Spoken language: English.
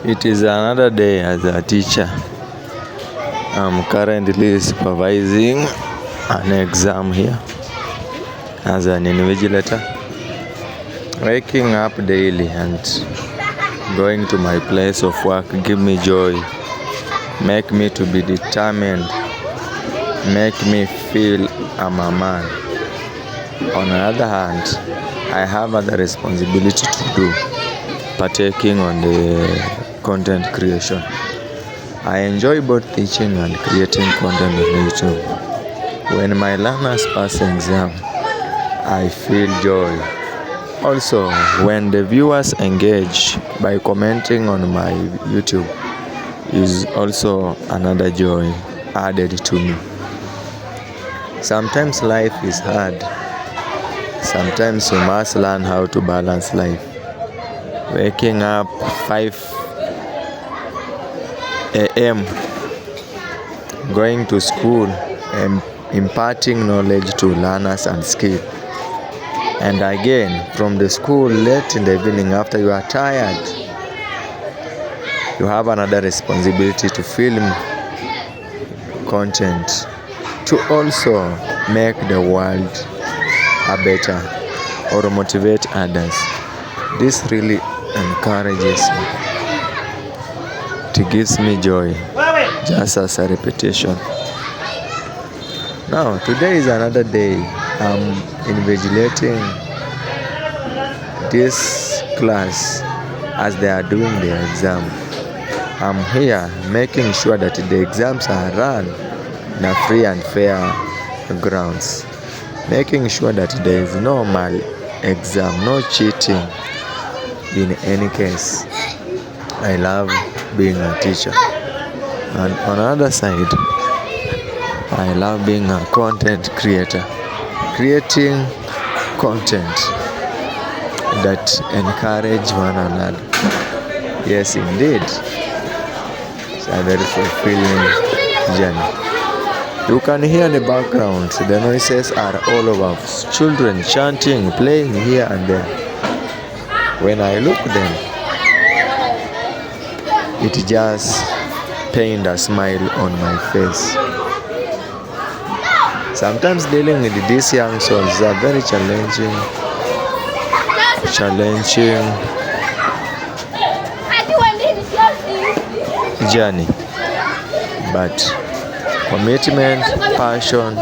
It is another day as a teacher. I'm currently supervising an exam here as an invigilator. Waking up daily and going to my place of work give me joy, make me to be determined, make me feel I'm a man. On the other hand, I have other responsibility to do, partaking on the content creation. I enjoy both teaching and creating content on YouTube. When my learners pass exam, I feel joy. Also, when the viewers engage by commenting on my YouTube, is also another joy added to me. Sometimes life is hard. Sometimes you must learn how to balance life. Waking up 5 a.m., going to school and imparting knowledge to learners and skill. And again, from the school late in the evening after you are tired, you have another responsibility to film content, to also make the world a better or motivate others. This really encourages me. It gives me joy, just as a repetition. Now, today is another day. I'm invigilating this class as they are doing their exam. I'm here making sure that the exams are run in a free and fair grounds, making sure that there is no mal exam, no cheating in any case. I love being a teacher. And on the other side, I love being a content creator, creating content that encourage one another. Yes, indeed, it's a very fulfilling journey. You can hear in the background, the noises are all over. Children chanting, playing here and there. When I look at them, it just paints a smile on my face. Sometimes dealing with these young souls is a very challenging journey. But commitment, passion,